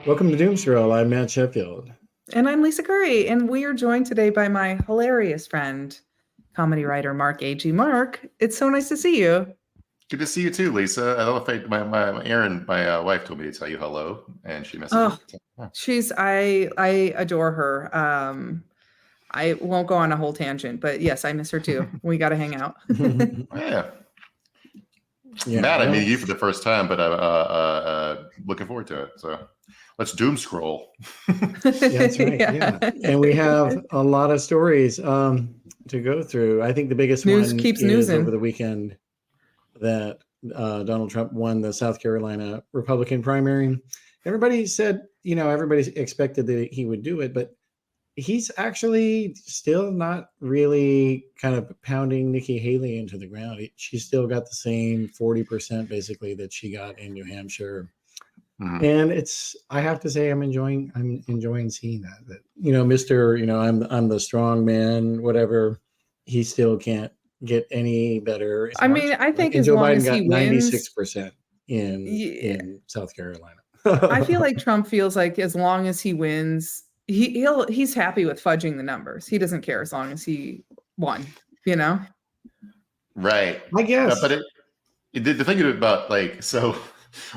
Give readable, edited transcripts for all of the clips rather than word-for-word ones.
Welcome to Doomscroll. I'm Matt Sheffield. And I'm Lisa Curry, and we are joined today by my hilarious friend, comedy writer Mark Agee. Mark, it's so nice to see you. Good to see you too, Lisa. I don't know if my Erin, my wife, told me to tell you hello, and she messaged me. I adore her. I won't go on a whole tangent, but yes, I miss her too. We got to hang out. Yeah. Matt, I meet you for the first time, but I'm looking forward to it. So let's doom scroll. That's right. Yeah. And we have a lot of stories to go through. I think the biggest one keeps is over the weekend that Donald Trump won the South Carolina Republican primary. Everybody said, everybody expected that he would do it, but he's actually still not really kind of pounding Nikki Haley into the ground. She's still got the same 40% basically that she got in New Hampshire. Mm-hmm. And I have to say, I'm enjoying seeing that, Mr. I'm the strong man, whatever. He still can't get any better. I mean, I think as long as he wins, 96% in South Carolina. I feel like Trump feels like as long as he wins, he's happy with fudging the numbers. He doesn't care as long as he won, Right. I guess. But the thing about so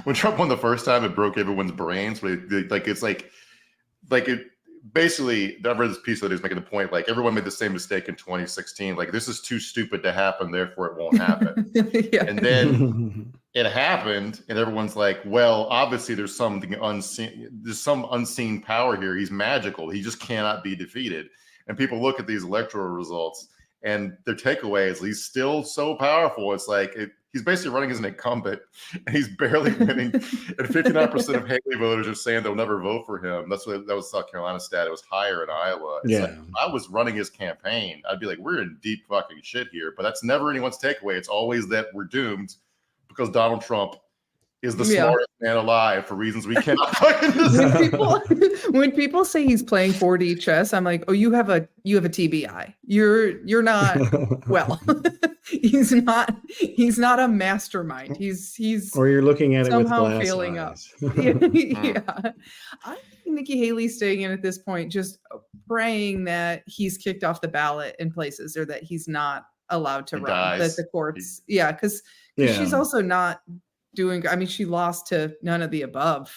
when Trump won the first time, it broke everyone's brains. But basically, I read this piece that he's making the point, like everyone made the same mistake in 2016. Like this is too stupid to happen, therefore it won't happen. Yeah. And then it happened, and everyone's like, well, obviously there's something unseen. There's some unseen power here. He's magical. He just cannot be defeated. And people look at these electoral results, and their takeaway is he's still so powerful. It's like he's basically running as an incumbent, and he's barely winning. And 59% of Haley voters are saying they'll never vote for him. That was South Carolina stat. It was higher in Iowa. It's like, if I was running his campaign, I'd be like, we're in deep fucking shit here. But that's never anyone's takeaway. It's always that we're doomed because Donald Trump is the smartest man alive for reasons we cannot find. When people say he's playing 4D chess, I'm like, oh, you have a TBI. You're not well. He's not a mastermind. He's or you're looking at it with glass failing eyes. Up. Yeah. I think Nikki Haley's staying in at this point, just praying that he's kicked off the ballot in places or that he's not allowed to run. That the courts, because she's also not doing. I mean, she lost to none of the above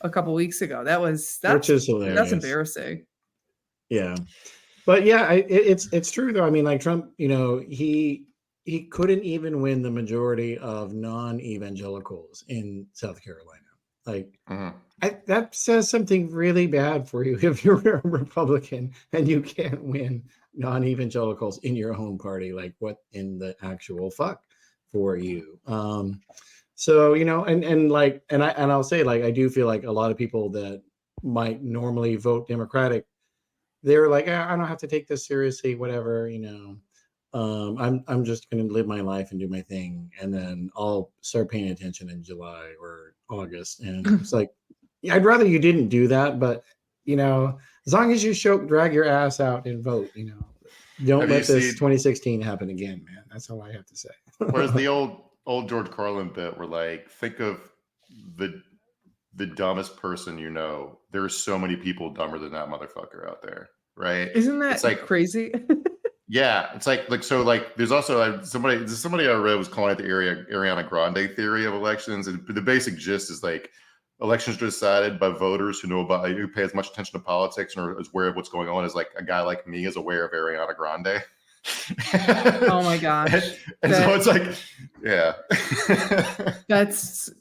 a couple weeks ago. Which is hilarious. That's embarrassing. Yeah. But yeah, it's true though. I mean, like Trump, he couldn't even win the majority of non-evangelicals in South Carolina. Like that says something really bad for you if you're a Republican and you can't win non-evangelicals in your own party. Like what in the actual fuck for you? So, and I'll say, like, I do feel like a lot of people that might normally vote Democratic, they're like, I don't have to take this seriously, whatever, I'm just going to live my life and do my thing. And then I'll start paying attention in July or August. And it's like, I'd rather you didn't do that. But, as long as you drag your ass out and vote, don't let this 2016 happen again, man. That's all I have to say. Whereas the old George Carlin bit were like, think of the dumbest person there are so many people dumber than that motherfucker out there, right? Isn't that crazy? Yeah, it's like there's also somebody I read was calling it the Ariana Grande theory of elections, and the basic gist is like elections are decided by voters who pay as much attention to politics and are as aware of what's going on as like a guy like me is aware of Ariana Grande. Oh my gosh. And so it's like, yeah. That's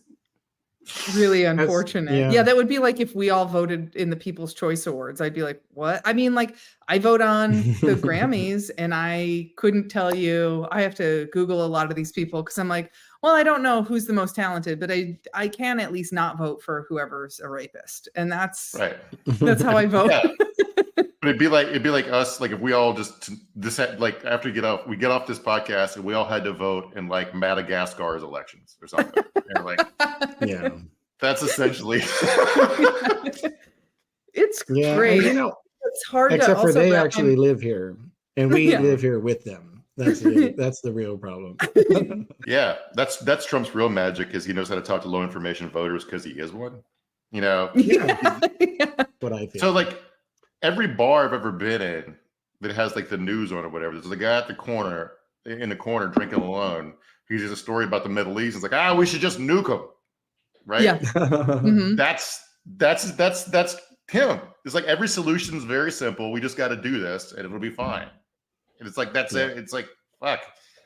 really unfortunate. Yeah, that would be like if we all voted in the People's Choice Awards. I'd be like, what? I mean, like I vote on the Grammys and I couldn't tell you. I have to Google a lot of these people because I'm like, well, I don't know who's the most talented, but I can at least not vote for whoever's a rapist. And that's right. That's how I vote. Yeah. But it'd be like us, like if we all like after we get off this podcast and we all had to vote in like Madagascar's elections or something. And like, yeah, that's essentially. It's great. It's hard. Except for they actually live here, and we live here with them. That's the real problem. Yeah, that's Trump's real magic is he knows how to talk to low information voters because he is one. You know, Yeah. What I think. So like every bar I've ever been in that has like the news on or whatever, there's a guy at the corner in the corner drinking alone. He's just a story about the Middle East. It's like, we should just nuke them, right? Yeah. Mm-hmm. That's him. It's like every solution is very simple. We just got to do this, and it'll be fine. And it's like that's it. It's like fuck.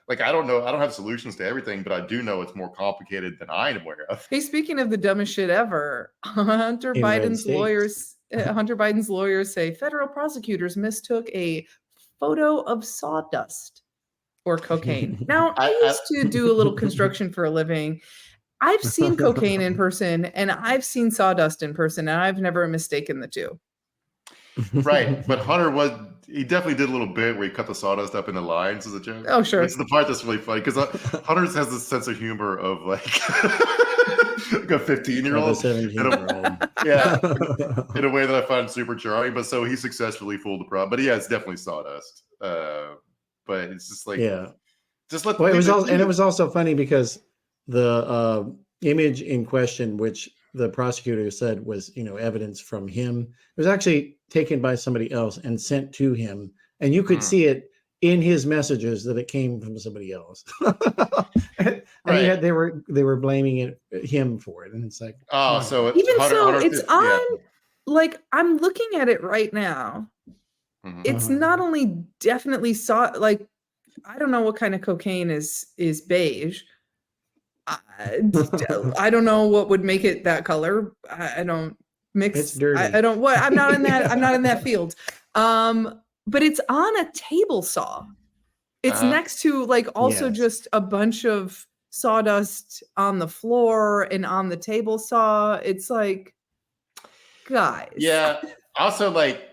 Like I don't know. I don't have solutions to everything, but I do know it's more complicated than I am aware of. Hey, speaking of the dumbest shit ever, Hunter Biden's lawyers say federal prosecutors mistook a photo of sawdust or cocaine. Now, I used to do a little construction for a living. I've seen cocaine in person and I've seen sawdust in person, and I've never mistaken the two. Right, but Hunter he definitely did a little bit where he cut the sawdust up into lines as a joke. Oh, sure. It's the part that's really funny because Hunter has this sense of humor of like, like a 15-year-old. 17-year-old. Yeah, in a way that I find super charming. But so he successfully fooled the problem. But yeah, it's definitely sawdust. But it's just like, just let. Well, it was also funny because the image in question, which the prosecutor said was, evidence from him, it was actually taken by somebody else and sent to him, and you could see it in his messages that it came from somebody else. And right. they were blaming him for it, and it's like, so it's on. Like I'm looking at it right now. Mm-hmm. It's not only definitely like I don't know what kind of cocaine is beige. I don't know what would make it that color. I don't mix. It's dirty. I don't. What? I'm not in that. I'm not in that field. But it's on a table saw. It's next to like also just a bunch of sawdust on the floor and on the table saw. It's like, guys. Yeah. Also, like.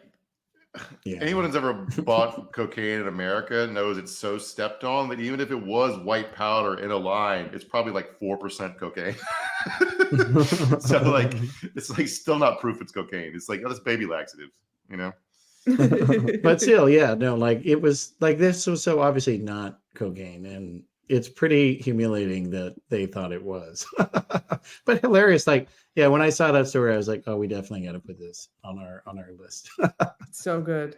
Anyone who's ever bought cocaine in America knows it's so stepped on that even if it was white powder in a line, it's probably like 4% cocaine. So like it's like still not proof it's cocaine. It's like, it's baby laxative, But still, like it was like this was so obviously not cocaine, and it's pretty humiliating that they thought it was. But hilarious. Like, when I saw that story, I was like, oh, we definitely got to put this on our list. It's so good.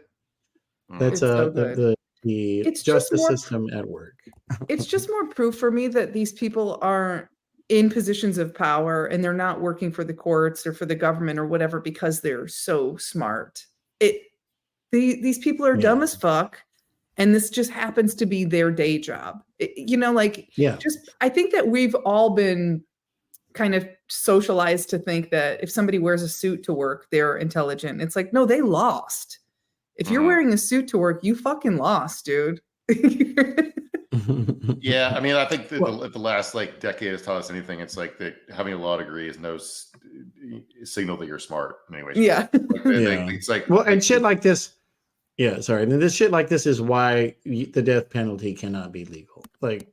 That's so good. the justice system at work. It's just more proof for me that these people aren't in positions of power and they're not working for the courts or for the government or whatever because they're so smart. These people are dumb as fuck. And this just happens to be their day job. I think that we've all been kind of socialized to think that if somebody wears a suit to work, they're intelligent. It's like, no, they lost. If you're wearing a suit to work, you fucking lost, dude. Yeah, I mean, I think the last like decade has taught us anything. It's like that having a law degree is no signal that you're smart. Anyways, it's like and shit like this. Yeah, sorry. And this shit like this is why the death penalty cannot be legal. Like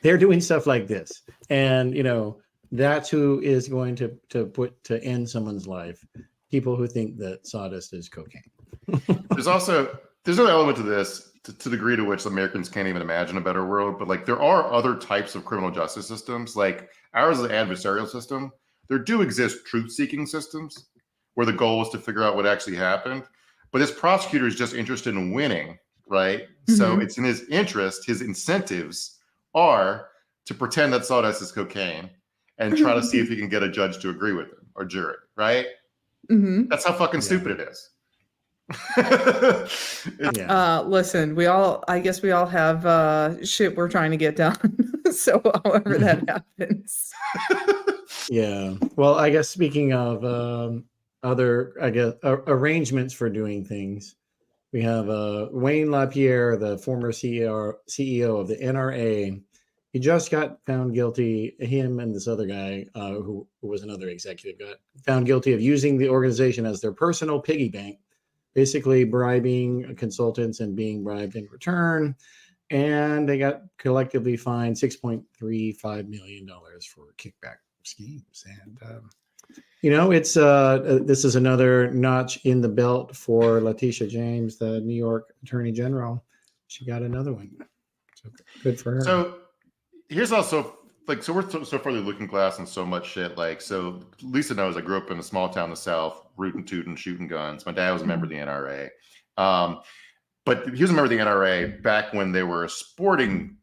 they're doing stuff like this, and that's who is going to end someone's life. People who think that sawdust is cocaine. There's an element to this to the degree to which Americans can't even imagine a better world. But like there are other types of criminal justice systems. Like ours is an adversarial system. There do exist truth-seeking systems where the goal is to figure out what actually happened. But this prosecutor is just interested in winning, right? Mm-hmm. So it's in his interest, his incentives are to pretend that sawdust is cocaine and try to see if he can get a judge to agree with him or jury, right? Mm-hmm. That's how fucking stupid it is. Listen, I guess we all have shit we're trying to get done. So however that happens. Yeah. Well, I guess speaking of other, arrangements for doing things, we have Wayne LaPierre, the former CEO of the NRA. He just got found guilty. Him and this other guy, who was another executive, got found guilty of using the organization as their personal piggy bank, basically bribing consultants and being bribed in return. And they got collectively fined $6.35 million for kickback schemes. And it's this is another notch in the belt for Letitia James, the New York Attorney General. She got another one. So good for her. So here's also like, so we're so far the looking glass and so much shit. Like, so Lisa knows I grew up in a small town in the South, rootin' tootin', shooting guns. My dad was a member of the NRA. But he was a member of the NRA back when they were a sporting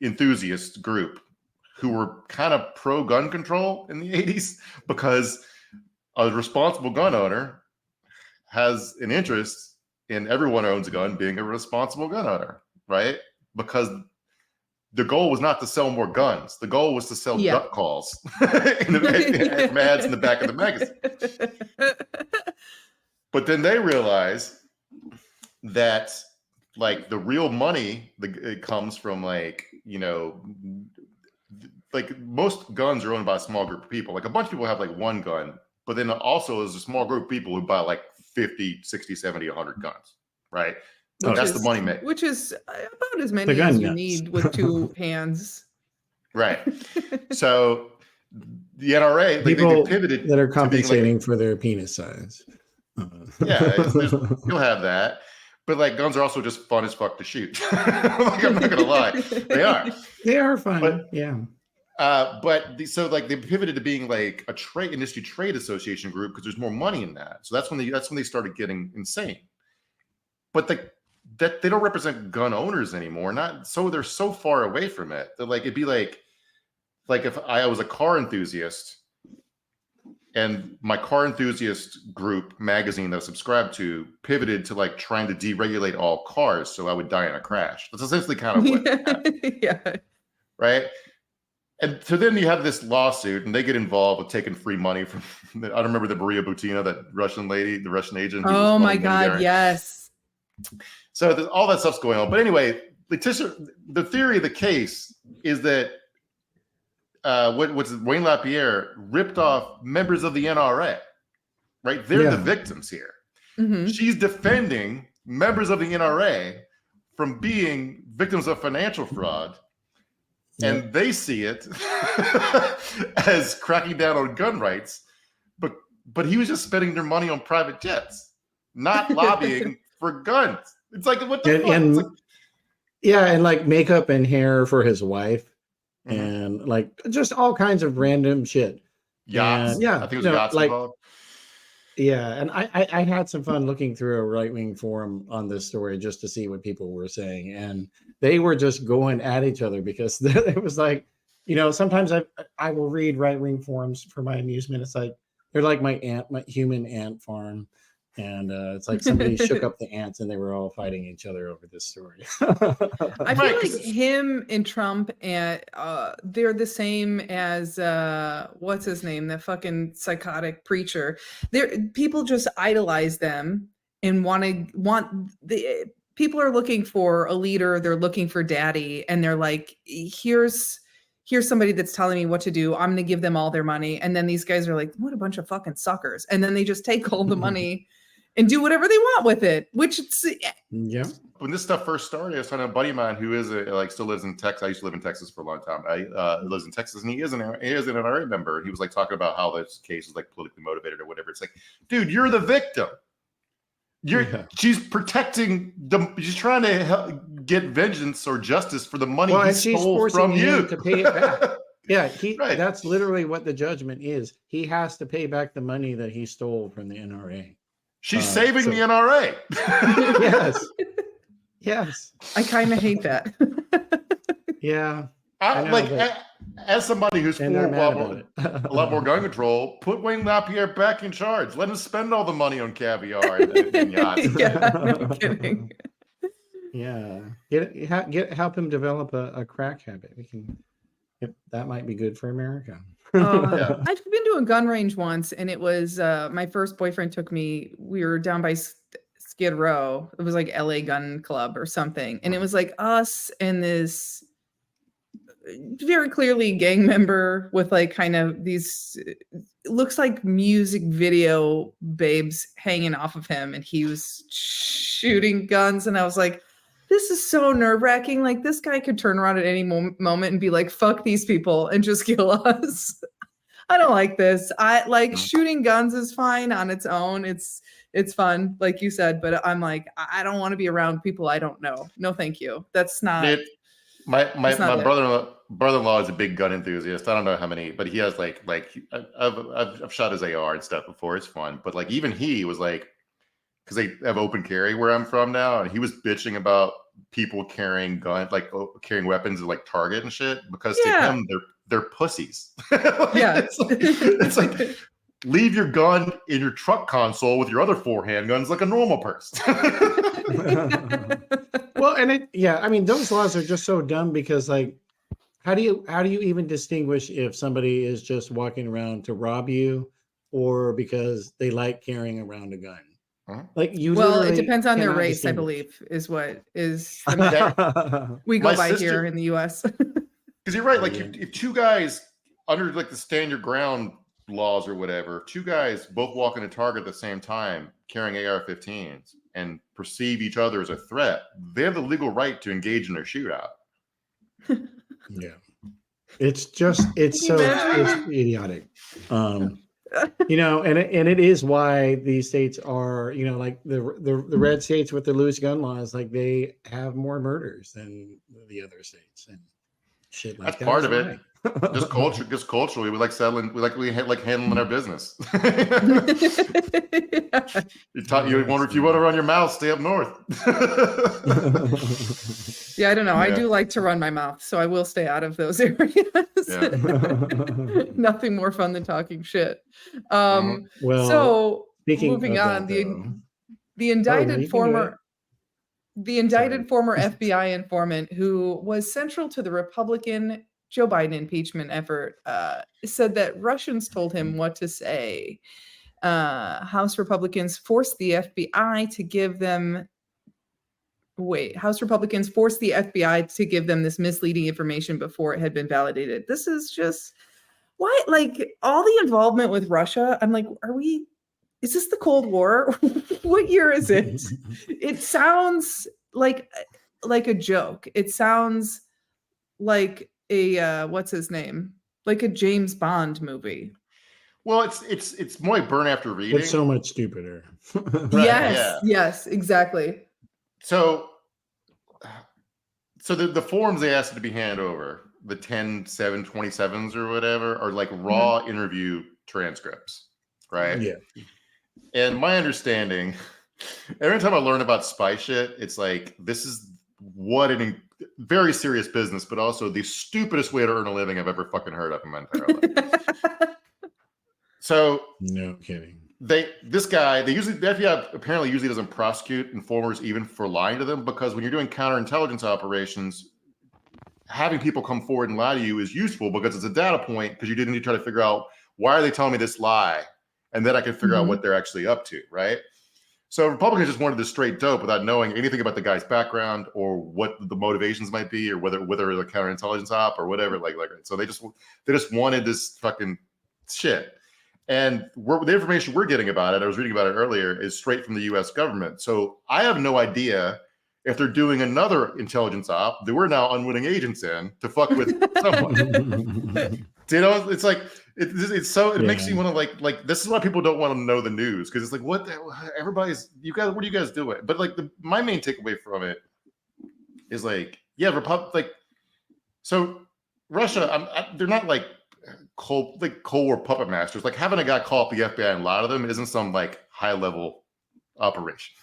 enthusiast group who were kind of pro gun control in the 80s, because a responsible gun owner has an interest in everyone who owns a gun being a responsible gun owner, right? Because the goal was not to sell more guns. The goal was to sell duck calls from ads in the back of the magazine. But then they realized that, like, the real money it comes from, like, you know, like, most guns are owned by a small group of people. Like, a bunch of people have like one gun, but then also there's a small group of people who buy like 50, 60, 70, 100 guns, right? So that's the money maker. Which is about as many as you need with two hands. Right. So the NRA, they pivoted that are compensating for their penis size. Yeah, you'll have that. But like, guns are also just fun as fuck to shoot. Like, I'm not gonna lie, they are. They are fun. But, yeah. So like, they pivoted to being like a industry trade association group because there's more money in that. So that's when they started getting insane. But that they don't represent gun owners anymore. They're so far away from it. That, like, it'd be like if I was a car enthusiast and my car enthusiast group magazine that I subscribed to pivoted to like trying to deregulate all cars so I would die in a crash. That's essentially kind of what happened. Yeah. Right. And so then you have this lawsuit, and they get involved with taking free money from, I don't remember, the Maria Butina, that Russian lady, the Russian agent. Oh my God, yes. So all that stuff's going on. But anyway, Letitia, the theory of the case is that Wayne LaPierre ripped off members of the NRA, right? They're the victims here. Mm-hmm. She's defending members of the NRA from being victims of financial fraud. And they see it as cracking down on gun rights, but he was just spending their money on private jets, not lobbying for guns. It's like, what the fuck? And and like makeup and hair for his wife, and like just all kinds of random shit. Yachts. And, I think it was yachts involved. Yeah, and I had some fun looking through a right-wing forum on this story just to see what people were saying, and they were just going at each other because it was like, you know, sometimes I will read right-wing forums for my amusement. It's like they're like my human ant farm, and it's like somebody shook up the ants and they were all fighting each other over this story. I feel like him and Trump, and they're the same as what's his name, that fucking psychotic preacher. People just idolize them and people are looking for a leader. They're looking for daddy, and they're like, here's somebody that's telling me what to do. I'm going to give them all their money. And then these guys are like, what a bunch of fucking suckers. And then they just take all the money and do whatever they want with it, which When this stuff first started, I was talking to a buddy of mine who is still lives in Texas. I used to live in Texas for a long time. He lives in Texas, and he is an NRA member. And he was like talking about how this case is like politically motivated or whatever. It's like, dude, you're the victim. She's protecting she's trying to get vengeance or justice for the money he stole from you to pay it back. That's literally what the judgment is. He has to pay back the money that he stole from the NRA. She's saving the NRA. Yes. I kind of hate that. Yeah. As somebody who's for a lot more gun control, put Wayne LaPierre back in charge. Let him spend all the money on caviar and yachts. Yeah, no kidding. Yeah, help him develop a crack habit. That might be good for America. I've been to a gun range once, and it was my first boyfriend took me. We were down by Skid Row. It was like LA Gun Club or something, and it was like us and this very clearly gang member with like kind of these looks like music video babes hanging off of him, and he was shooting guns, and I was like, this is so nerve-wracking. Like, this guy could turn around at any moment and be like, fuck these people and just kill us. I don't like this. I like shooting guns is fine on its own. It's fun, like you said, but I'm like, I don't want to be around people I don't know. No, thank you. That's not My brother-in-law, brother-in-law is a big gun enthusiast. I don't know how many, but he has like I've shot his AR and stuff before. It's fun, but like even he was like, because they have open carry where I'm from now, and he was bitching about people carrying carrying weapons at like Target and shit because to him they're pussies. Yeah, it's like leave your gun in your truck console with your other 4 handguns like a normal person. Well, and I mean, those laws are just so dumb because like, how do you even distinguish if somebody is just walking around to rob you or because they like carrying around a gun? Like it depends on their race, I believe, is what is the we go by here in the US. Because you're right, like if 2 guys under like the stand your ground laws or whatever, 2 guys both walk into Target at the same time carrying AR-15s and perceive each other as a threat, they have the legal right to engage in their shootout. Yeah, it's idiotic. You know, and it is why these states are, you know, like the red states with the loose gun laws, like they have more murders than the other states and shit like that. That's part of it. Just culturally, we like settling. We like handling our business. If you want to run your mouth, stay up north. Yeah, I don't know. I do like to run my mouth, so I will stay out of those areas. Yeah. Nothing more fun than talking shit. Well, so moving on, the indicted former FBI informant who was central to the Republican Joe Biden impeachment effort said that Russians told him what to say. House Republicans forced the FBI to give them this misleading information before it had been validated. This is just why, like, all the involvement with Russia. I'm like, is this the Cold War? What year is it? It sounds like a joke. It sounds like a what's his name? Like a James Bond movie. Well, it's more like Burn After Reading. It's so much stupider. Right, yes, exactly. So the forms they asked to be handed over, the 10-7-27s or whatever, are like raw interview transcripts, right? Yeah. And my understanding, every time I learn about spy shit, it's like, this is what very serious business, but also the stupidest way to earn a living I've ever fucking heard of in my entire life. So no kidding. The FBI apparently usually doesn't prosecute informers even for lying to them, because when you're doing counterintelligence operations, having people come forward and lie to you is useful because it's a data point, because you didn't need to try to figure out, why are they telling me this lie? And then I can figure out what they're actually up to, right? So Republicans just wanted this straight dope without knowing anything about the guy's background or what the motivations might be, or whether it's a counterintelligence op or whatever. Like so they just wanted this fucking shit. And the information we're getting about it, I was reading about it earlier, is straight from the U.S. government. So I have no idea if they're doing another intelligence op that we're now unwitting agents in to fuck with someone. You know, it's like it makes you want to like this is why people don't want to know the news, because it's like, what are you guys doing? But like my main takeaway from it is like, so Russia, they're not like Cold War puppet masters. Like having a guy call up the FBI and lie to them isn't some like high level operation.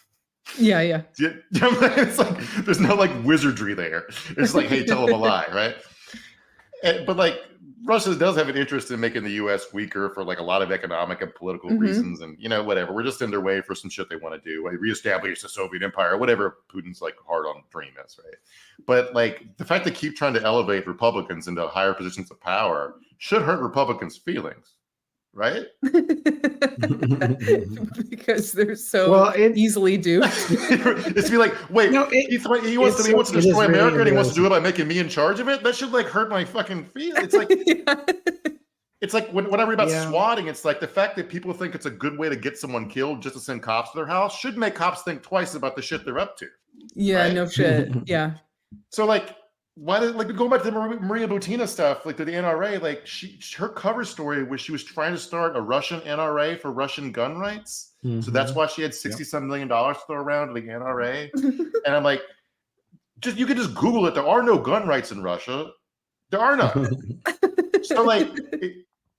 Yeah. It's like there's no like wizardry there. It's like, hey, tell them a lie, right? But like Russia does have an interest in making the U.S. weaker for like a lot of economic and political reasons, and whatever. We're just in their way for some shit they want to do, like reestablish the Soviet Empire, whatever Putin's like hard on dream is, right? But like the fact they keep trying to elevate Republicans into higher positions of power should hurt Republicans' feelings, right? Because they're so easily duped. It's be like, wait, he wants to destroy America, and he wants to do it by making me in charge of it. That should like hurt my fucking feelings. It's like, it's like when I read about swatting, it's like the fact that people think it's a good way to get someone killed just to send cops to their house should make cops think twice about the shit they're up to. Yeah, right? No shit. Yeah. So like, why did going back to the Maria Butina stuff, like to the NRA, like her cover story was she was trying to start a Russian NRA for Russian gun rights. So that's why she had $60-some million to throw around to the NRA. And I'm like, you could just Google it. There are no gun rights in Russia. There are none. So like,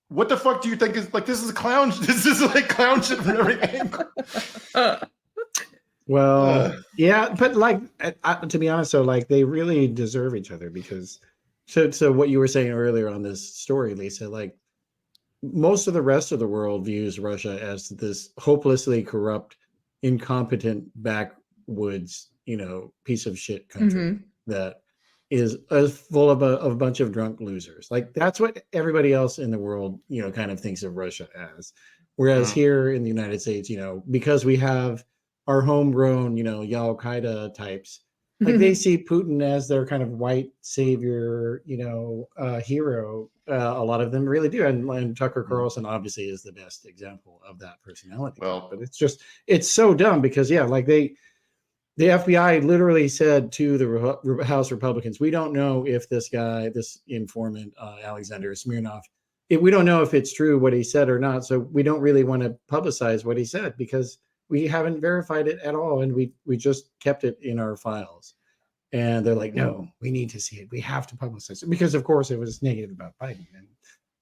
what the fuck do you think is like? This is clown. This is like clown shit from every angle. Well, yeah, but like to be honest, so like they really deserve each other because. So what you were saying earlier on this story, Lisa, like most of the rest of the world views Russia as this hopelessly corrupt, incompetent backwoods, piece of shit country that is full of a bunch of drunk losers. Like that's what everybody else in the world, kind of thinks of Russia as. Whereas here in the United States, because we have our homegrown, Al Qaeda types, like they see Putin as their kind of white savior, hero. A lot of them really do, and Tucker Carlson obviously is the best example of that personality. Well, but it's so dumb because like the FBI literally said to the House Republicans, we don't know if this guy, this informant, Alexander Smirnov, we don't know if it's true what he said or not. So we don't really want to publicize what he said because we haven't verified it at all. And we just kept it in our files. And they're like, no, we need to see it. We have to publicize it because, of course, it was negative about Biden. And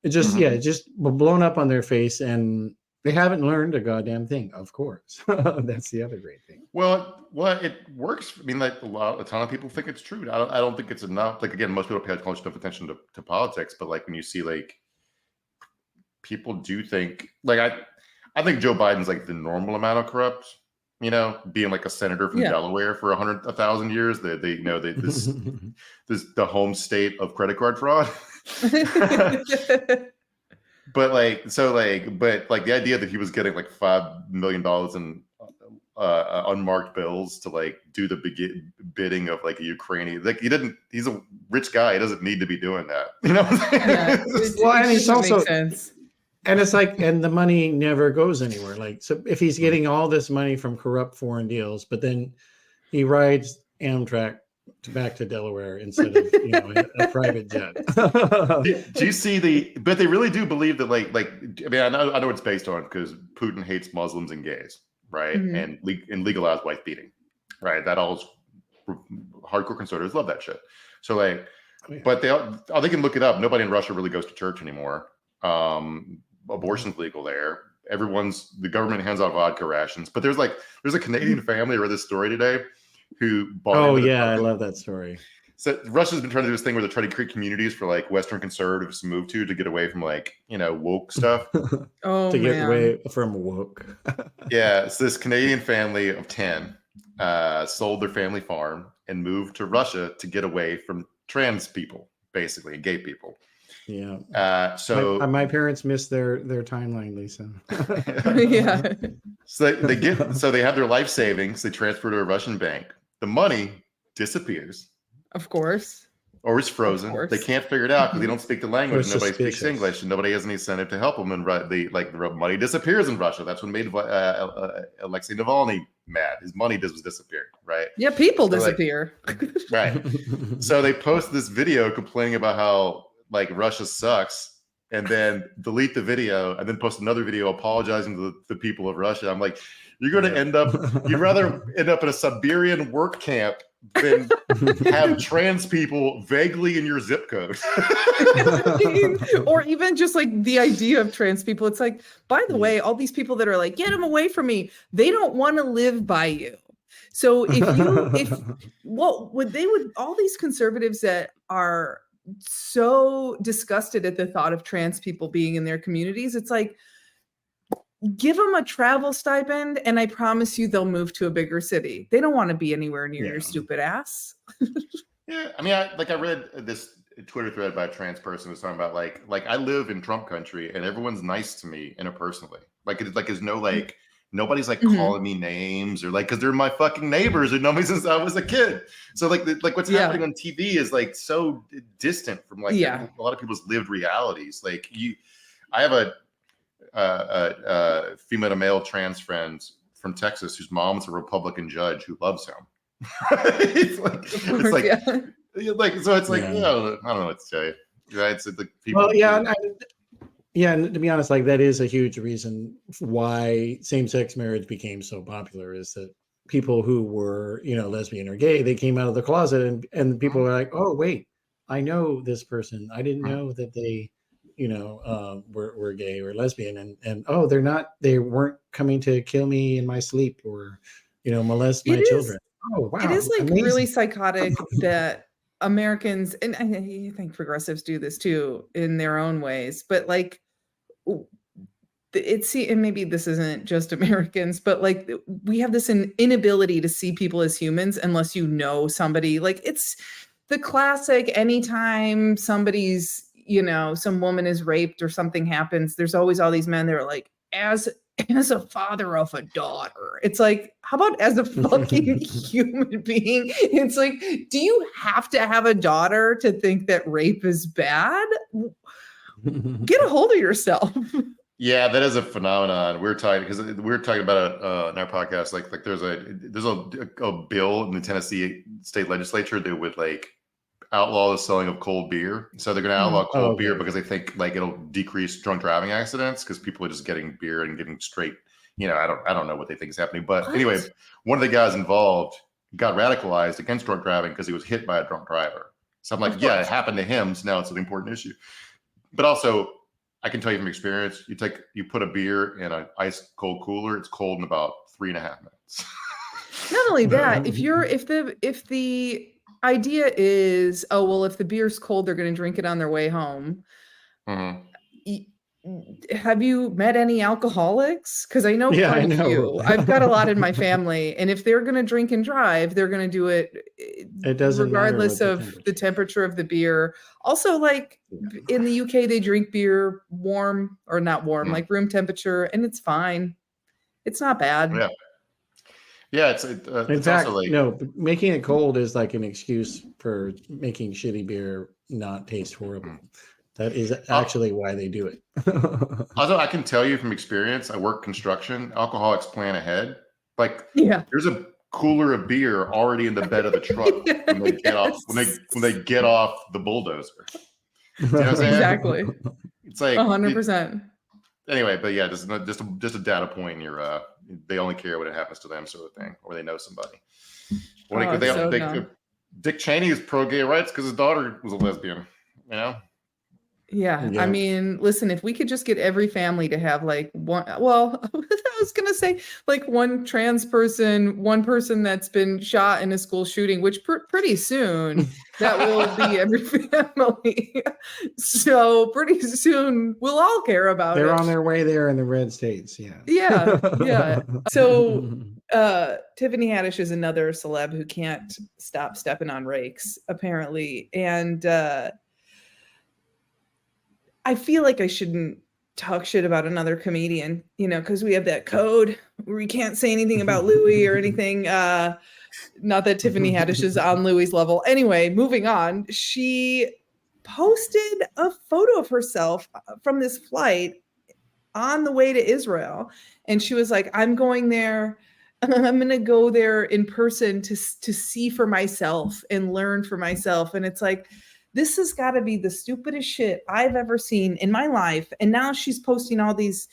it just, it just blown up on their face. And they haven't learned a goddamn thing, of course. That's the other great thing. Well, it works. I mean, like a ton of people think it's true. I don't think it's enough. Like, again, most people pay enough attention to politics. But like when you see like people do think like I think Joe Biden's like the normal amount of corrupt, being like a senator from Delaware for 1,000 years. This the home state of credit card fraud. But the idea that he was getting like $5 million in unmarked bills to like do the bidding of like a Ukrainian, like he's a rich guy. He doesn't need to be doing that. And he's also, and it's like, and the money never goes anywhere. Like, so if he's getting all this money from corrupt foreign deals, but then he rides Amtrak back to Delaware instead of a private jet. Do you see but they really do believe that like I mean I know what it's based on because Putin hates Muslims and gays, right? And legalized wife beating, right? That all hardcore conservatives love that shit. So like, but they can look it up. Nobody in Russia really goes to church anymore. Abortion's legal there. The government hands out vodka rations, but there's a Canadian family. I read this story today who bought. Oh yeah, I love that story. So Russia's been trying to do this thing where they're trying to create communities for like Western conservatives to move to get away from like woke stuff. Get away from woke. Yeah, so this Canadian family of 10 sold their family farm and moved to Russia to get away from trans people, basically, and gay people. Yeah. So my parents missed their timeline, Lisa. Yeah. So they have their life savings. They transfer to a Russian bank. The money disappears. Of course. Or is frozen. They can't figure it out because they don't speak the language. Nobody speaks English, and nobody has any incentive to help them. And the money disappears in Russia. That's what made Alexei Navalny mad. His money was disappeared, right? Yeah, people disappear. Right. So they post this video complaining about how like Russia sucks, and then delete the video, and then post another video apologizing to the people of Russia. I'm like, you're going to end up. You'd rather end up in a Siberian work camp than have trans people vaguely in your zip code. Or even just like the idea of trans people. It's like, by the way, all these people that are like, get them away from me. They don't want to live by you. So all these conservatives that are so disgusted at the thought of trans people being in their communities, it's like, give them a travel stipend and I promise you they'll move to a bigger city. They don't want to be anywhere near your stupid ass. Yeah, I mean, I read this Twitter thread by a trans person who was talking about like I live in Trump country and everyone's nice to me interpersonally. There's no like nobody's like calling me names or like because they're my fucking neighbors who know me since I was a kid. So like what's happening on TV is like so distant from like a lot of people's lived realities. Like I have a female to male trans friend from Texas whose mom's a Republican judge who loves him. It's like so it's like I don't know what to say. Right? It's the people. Well, yeah, and to be honest, like that is a huge reason why same-sex marriage became so popular is that people who were, lesbian or gay, they came out of the closet and people were like, oh, wait, I know this person. I didn't know that they, were gay or lesbian, and oh, they weren't coming to kill me in my sleep or, molest my children. Oh, wow. It is like amazing. really psychotic that Americans, and I think progressives do this too in their own ways, but like and maybe this isn't just Americans, but like we have this inability to see people as humans unless you know somebody. Like it's the classic, anytime somebody's, some woman is raped or something happens, there's always all these men that are like, as a father of a daughter. It's like, how about as a fucking human being? It's like, do you have to have a daughter to think that rape is bad? Get a hold of yourself. Yeah, that is a phenomenon. We were talking about it in our podcast. Like there's a bill in the Tennessee state legislature that would like outlaw the selling of cold beer. So they're going to outlaw cold beer because they think like it'll decrease drunk driving accidents because people are just getting beer and getting straight. I don't know what they think is happening. But anyway, one of the guys involved got radicalized against drunk driving because he was hit by a drunk driver. So I'm like, yeah, it happened to him. So now it's an important issue. But also, I can tell you from experience, you put a beer in an ice cold cooler, it's cold in about 3.5 minutes. Not only that, if the idea is, oh, well, if the beer's cold, they're going to drink it on their way home. Mm-hmm. Have you met any alcoholics? Because I know quite a few. I've got a lot in my family, and if they're going to drink and drive, they're going to do it. It doesn't regardless of the temperature of the beer. Also, like in the UK, they drink beer warm or not warm, like room temperature, and it's fine. It's not bad. Yeah. Yeah, in fact, also like, making it cold is like an excuse for making shitty beer not taste horrible. That is actually why they do it. Also, I can tell you from experience, I work construction, alcoholics plan ahead. Like, there's a cooler of beer already in the bed of the truck when they get off when they get off the bulldozer. You know what I'm saying? Exactly. It's like 100%. Anyway, but yeah, just a data point. They only care when it happens to them, sort of thing, or they know somebody. Dick Cheney is pro-gay rights because his daughter was a lesbian. Yeah. I mean, listen, if we could just get every family to have like one, well, I was going to say like one trans person, one person that's been shot in a school shooting, which pretty soon that will be every family. So pretty soon we'll all care about They're on their way there in the red states. Yeah. Yeah. So Tiffany Haddish is another celeb who can't stop stepping on rakes, apparently. And I feel like I shouldn't talk shit about another comedian, because we have that code where we can't say anything about Louis or anything. Not that Tiffany Haddish is on Louis's level. Anyway, moving on. She posted a photo of herself from this flight on the way to Israel. And she was like, I'm going there. I'm going to go there in person to see for myself and learn for myself. And it's like, this has got to be the stupidest shit I've ever seen in my life. And now she's posting all these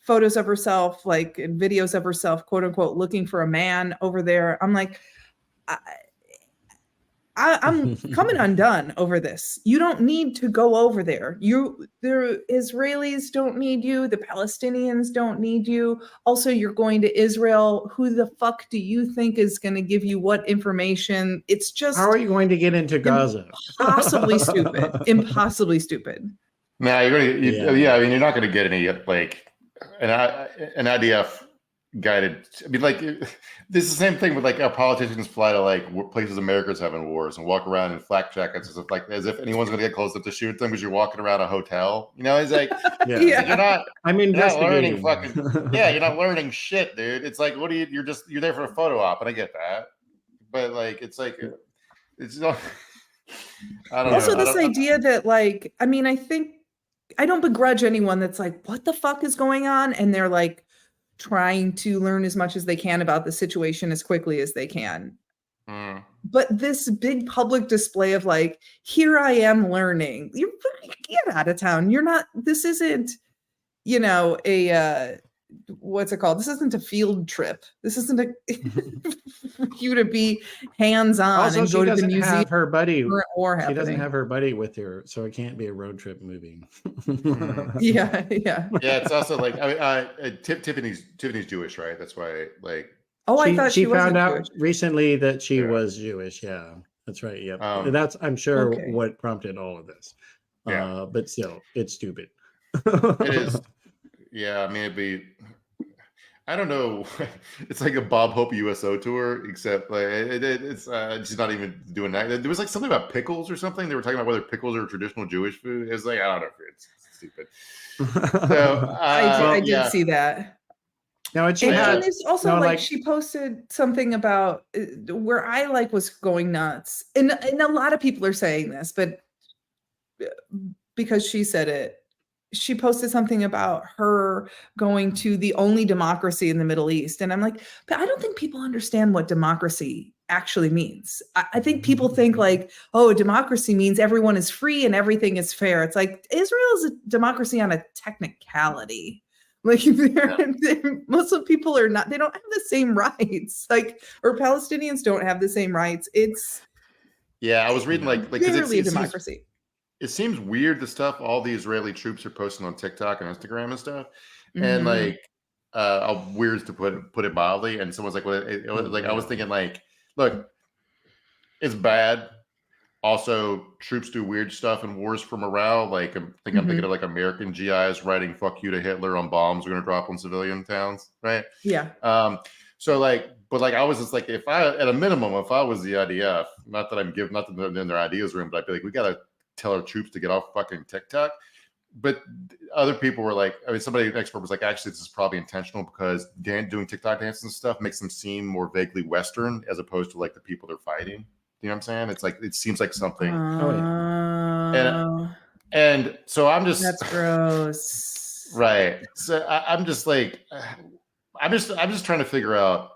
photos of herself, like and videos of herself, quote unquote, looking for a man over there. I'm like, I'm coming undone over this. You don't need to go over there. The Israelis don't need you. The Palestinians don't need you. Also, you're going to Israel. Who the fuck do you think is going to give you what information? It's just. How are you going to get into Gaza? Impossibly stupid. Impossibly stupid. Now you're going to, I mean, you're not going to get any like an IDF guided. I mean, like this is the same thing with like our politicians fly to like places America's having wars and walk around in flak jackets as if anyone's going to get close enough to shoot them because you're walking around a hotel. It's like you're not. You're not learning you're not learning shit, dude. It's like you're there for a photo op, and I get that, but like it's not. I don't know. Also, this idea that like I think I don't begrudge anyone that's like, what the fuck is going on, and they're like trying to learn as much as they can about the situation as quickly as they can. But this big public display of like, here I am learning, you get out of town. You're not, this isn't, a what's it called? This isn't a field trip. This isn't for you to be hands-on Also, and she go to the doesn't museum. have her buddy. War she doesn't happening. have her buddy with her, so it can't be a road trip movie. Yeah. Yeah, it's also like Tiffany's Jewish, right? That's why, like. Oh, I thought she found out Jewish. recently that she was Jewish. Yeah, that's right. Yep, that's I'm sure what prompted all of this. Yeah, but still, it's stupid. It is. Yeah, I mean, it'd be. I don't know. It's like a Bob Hope USO tour, except like it's she's not even doing that. There was like something about pickles or something. They were talking about whether pickles are traditional Jewish food. It was like, I don't know, it's stupid. So I did see that. Now, and there's also like she posted something about where I like was going nuts, and a lot of people are saying this, but because she said it. She posted something about her going to the only democracy in the Middle East. And I'm like, but I don't think people understand what democracy actually means. I think people think like, oh, democracy means everyone is free and everything is fair. It's like Israel is a democracy on a technicality. Like Muslim people are not, they don't have the same rights. Like, or Palestinians don't have the same rights. It's I was reading like clearly a democracy. It seems weird the stuff all the Israeli troops are posting on TikTok and Instagram and stuff, and like weird to put it mildly. And someone's like, "Well, it was like I was thinking like, look, it's bad. Also, troops do weird stuff in wars for morale. Like I'm thinking of like American GIs writing "fuck you" to Hitler on bombs we're gonna drop on civilian towns, right? Yeah. So like, but like I was just like, if I at a minimum, if I was the IDF, not that they're in their ideas room, but I'd be like, we gotta tell our troops to get off fucking TikTok. But other people were like, I mean, somebody, an expert was like, actually, this is probably intentional because doing TikTok dances and stuff makes them seem more vaguely Western as opposed to like the people they're fighting. You know what I'm saying? It's like, it seems like something. And so I'm just, that's gross. Right. So I'm just like, I'm just trying to figure out,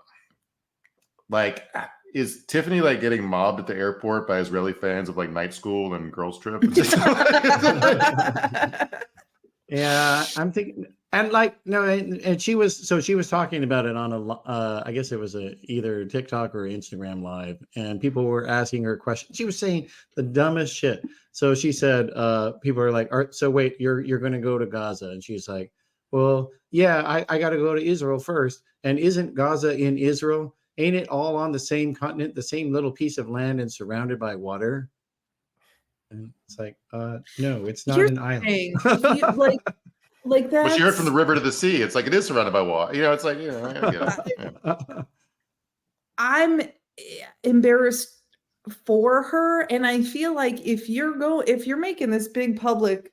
like, is Tiffany like getting mobbed at the airport by Israeli fans of like Night School and Girls Trip? Yeah, I'm thinking, and like no, and she was talking about it on a I guess it was either TikTok or Instagram live, and people were asking her questions. She was saying the dumbest shit. So she said, people are like, so wait, you're going to go to Gaza, and she's like, well, yeah, I got to go to Israel first, and isn't Gaza in Israel? Ain't it all on the same continent, the same little piece of land and surrounded by water? And it's like, no, it's not an island. like that. But you heard from the river to the sea. It's like it is surrounded by water. You know, it's like, you know, I get it. I'm embarrassed for her, and I feel like if you're making this big public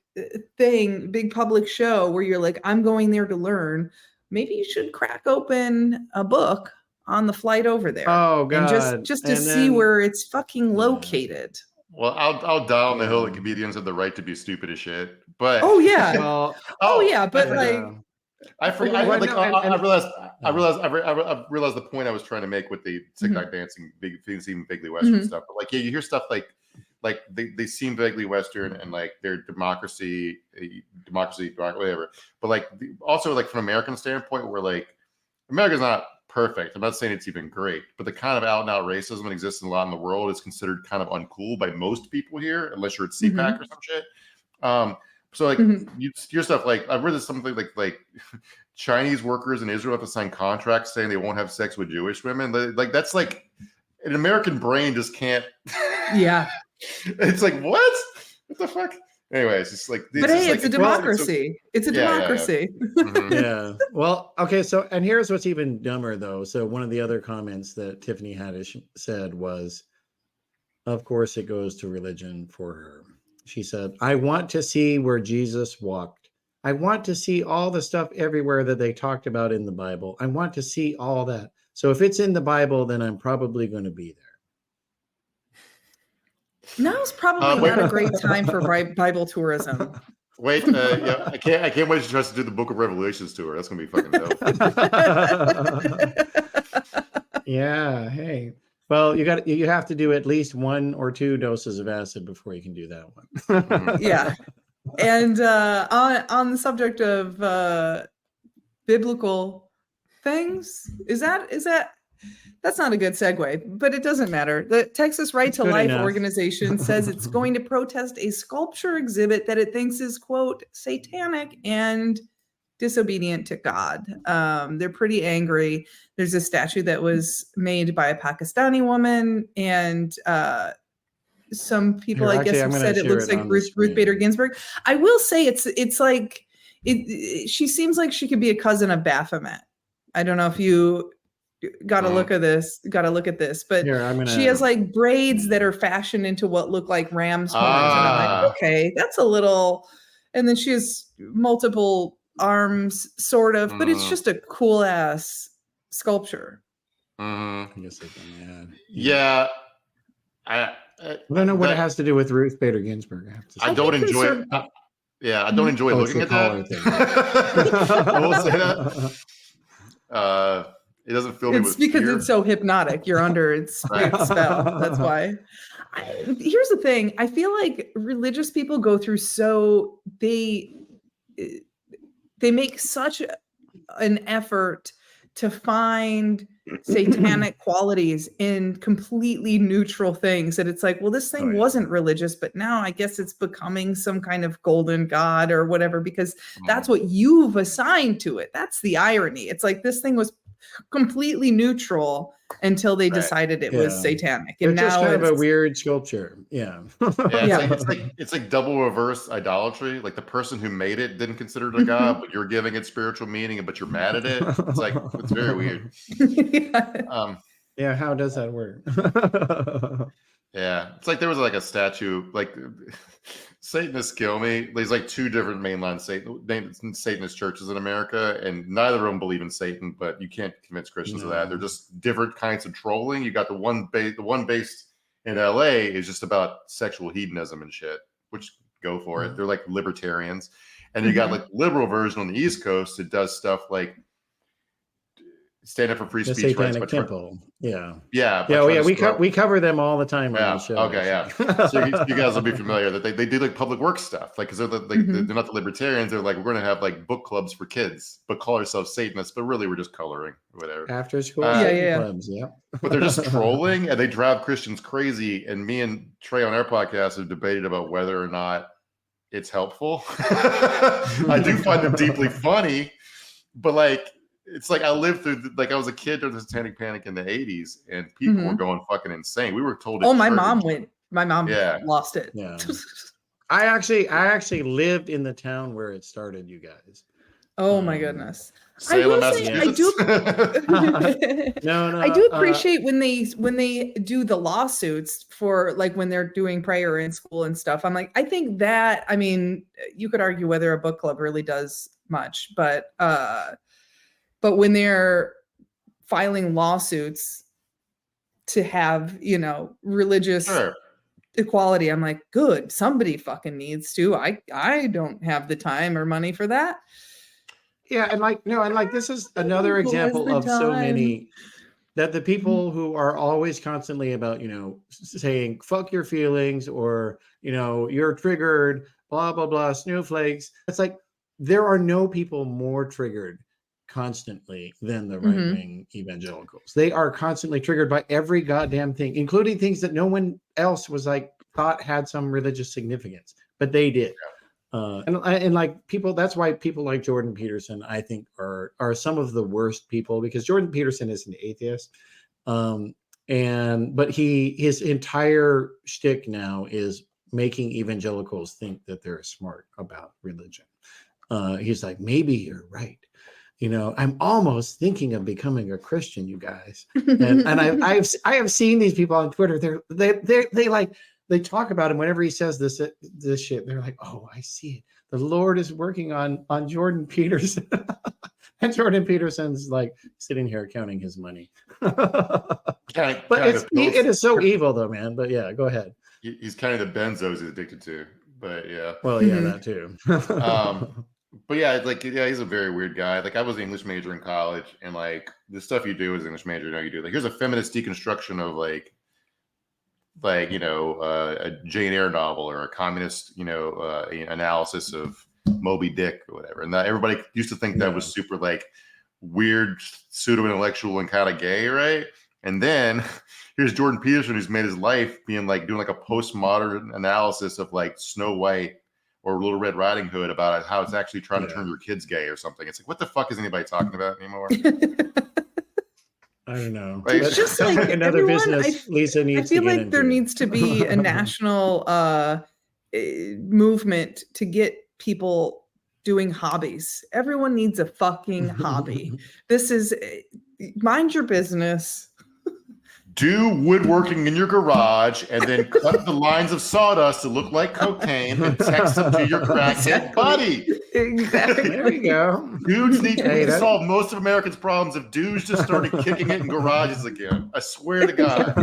thing, big public show where you're like, I'm going there to learn, maybe you should crack open a book on the flight over there. Oh God! And just to see where it's fucking located. Well, I'll die on the hill that comedians have the right to be stupid as shit. But oh yeah, but I realized the point I was trying to make with the TikTok dancing, seeming vaguely Western stuff. But like, yeah, you hear stuff like they seem vaguely Western and like they're democracy, whatever. But like also like from an American standpoint, where like America's not perfect. I'm not saying it's even great, but the kind of out and out racism that exists a lot in the world is considered kind of uncool by most people here, unless you're at CPAC or some shit. So like your stuff, like I've read something like Chinese workers in Israel have to sign contracts saying they won't have sex with Jewish women. Like that's like an American brain just can't. Yeah. It's like, what the fuck? Anyway, it's just like, but hey, it's a democracy. It's a democracy. Yeah. Well, okay. So, and here's what's even dumber though. So one of the other comments that Tiffany Haddish said was, of course it goes to religion for her. She said, I want to see where Jesus walked. I want to see all the stuff everywhere that they talked about in the Bible. I want to see all that. So if it's in the Bible, then I'm probably going to be there. Now's probably not a great time for Bible tourism. Wait, yeah, I can't wait to try to do the Book of Revelations tour. That's gonna be fucking dope. Yeah. Hey. Well, you have to do at least 1 or 2 doses of acid before you can do that one. Yeah. And on the subject of biblical things. Is that that's not a good segue, but it doesn't matter. The Texas Right to Life organization says it's going to protest a sculpture exhibit that it thinks is, quote, satanic and disobedient to God. They're pretty angry. There's a statue that was made by a Pakistani woman, and some people, I guess, have said it looks like Ruth Bader Ginsburg. I will say it's like she seems like she could be a cousin of Baphomet. I don't know if you got to look at this, but she has like braids that are fashioned into what look like ram's horns. And I'm like, okay, that's a little, and then she has multiple arms sort of, but it's just a cool ass sculpture. I guess they can, yeah. I don't know what it has to do with Ruth Bader Ginsburg. I don't enjoy it. I don't enjoy looking at that. I will say that. It doesn't fill me with because fear. It's so hypnotic. You're under its spell. That's why. Here's the thing. I feel like religious people go through they make such an effort to find satanic qualities in completely neutral things that it's like, well, this thing wasn't religious, but now I guess it's becoming some kind of golden god or whatever, because that's what you've assigned to it. That's the irony. It's like this thing was completely neutral until they decided it was satanic, and it's now just kind of a weird sculpture. It's like double reverse idolatry. Like the person who made it didn't consider it a god, but you're giving it spiritual meaning, but you're mad at it. It's like, it's very weird. How does that work? It's like there was like a statue, like Satanists kill me. There's like two different mainline Satanist churches in America, and neither of them believe in Satan, but you can't convince Christians of that. They're just different kinds of trolling. You got the one based in LA is just about sexual hedonism and shit, which go for it. They're like libertarians. And you got like liberal version on the East Coast that does stuff like stand up for free speech rights. Temple. We cover them all the time on the show. So you guys will be familiar that they do like public work stuff, like because they're not the libertarians. They're like, we're going to have like book clubs for kids, but call ourselves Satanists, but really we're just coloring, whatever. After school clubs, But they're just trolling and they drive Christians crazy. And me and Trey on our podcast have debated about whether or not it's helpful. I do find them deeply funny, but like, it's like I lived through, I was a kid during the Satanic Panic in the 80s, and people were going fucking insane. We were told. My mom lost it. Yeah. I actually lived in the town where it started, you guys. Oh my goodness. Salem, Massachusetts. I do appreciate when they do the lawsuits for like when they're doing prayer in school and stuff. I'm like, I think that, I mean, you could argue whether a book club really does much, but when they're filing lawsuits to have, religious equality, I'm like, good, somebody fucking needs to. I don't have the time or money for that. Yeah, and this is another example of so many that the people who are always constantly about, saying fuck your feelings or, you're triggered, blah, blah, blah, snowflakes. It's like there are no people more triggered constantly than the right-wing evangelicals. They are constantly triggered by every goddamn thing, including things that no one else was thought had some religious significance, but they did. And like people, that's why people like Jordan Peterson, I think, are some of the worst people, because Jordan Peterson is an atheist. But his entire shtick now is making evangelicals think that they're smart about religion. He's like, maybe you're right. I'm almost thinking of becoming a Christian, you guys. And I have seen these people on Twitter. They talk about him whenever he says this shit. They're like, oh, I see it. The Lord is working on Jordan Peterson. And Jordan Peterson's like sitting here counting his money. But it is so evil though, man. But yeah, go ahead. He's kind of the benzos he's addicted to. But yeah. Well, yeah, that too. But yeah, he's a very weird guy. Like I was an English major in college, and like the stuff you do as an English major, you do. Like here's a feminist deconstruction of a Jane Eyre novel or a communist, analysis of Moby Dick or whatever. And everybody used to think that was super like weird, pseudo-intellectual and kind of gay, right? And then here's Jordan Peterson, who's made his life being like doing like a postmodern analysis of like Snow White or Little Red Riding Hood about how it's actually trying to turn your kids gay or something. It's like, what the fuck is anybody talking about anymore? I don't know. Like, it's just like another business Lisa needs to get into. I feel like there needs to be a national movement to get people doing hobbies. Everyone needs a fucking hobby. This is mind your business. Do woodworking in your garage and then cut the lines of sawdust to look like cocaine and text them to your crackhead buddy. Exactly. There you go. Dudes need to solve most of Americans' problems if dudes just started kicking it in garages again. I swear to God.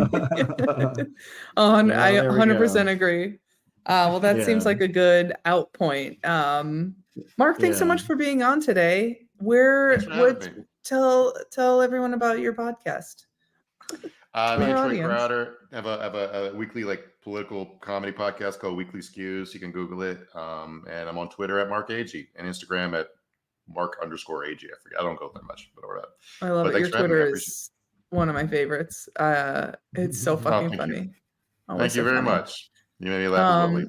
I 100% agree. Well, that seems like a good out point. Mark, thanks so much for being on today. Tell everyone about your podcast. I'm Troy Crowder. I have a weekly like political comedy podcast called Weekly Skews. You can Google it. And I'm on Twitter at Mark Agee and Instagram at Mark_Agee. I forget. I don't go that much, but all right. I love it. Your Twitter is one of my favorites. It's so fucking funny. Thank you very much. You made me laugh as well.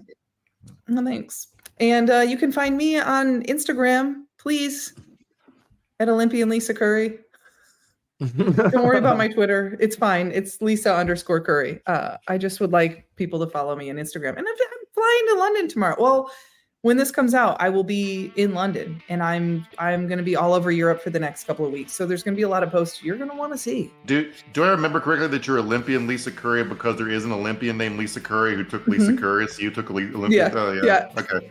Well, thanks. And you can find me on Instagram, please, at Olympian Lisa Curry. Don't worry about my Twitter. It's fine. It's Lisa_Curry. I just would like people to follow me on Instagram. And I'm flying to London tomorrow. Well, when this comes out, I will be in London, and I'm going to be all over Europe for the next couple of weeks. So there's going to be a lot of posts you're going to want to see. Do I remember correctly that you're Olympian Lisa Curry because there is an Olympian named Lisa Curry who took Lisa Curry, so you took Olympian? Yeah. Oh, yeah. Okay.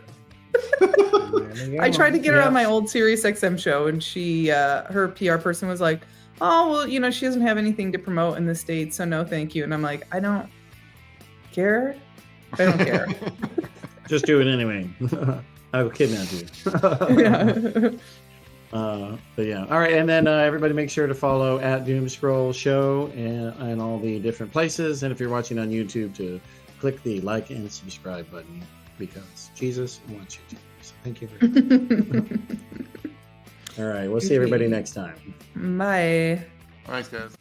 I tried to get her on my old Sirius XM show, and she, her PR person was like, oh, well, she doesn't have anything to promote in the States, so no thank you. And I'm like, I don't care. I don't care. Just do it anyway. I will kidnap you. But yeah. All right. And then everybody make sure to follow at Doomscroll Show and all the different places. And if you're watching on YouTube, to click the like and subscribe button, because Jesus wants you to. So thank you very much. All right. We'll see everybody next time. Bye. Thanks, guys.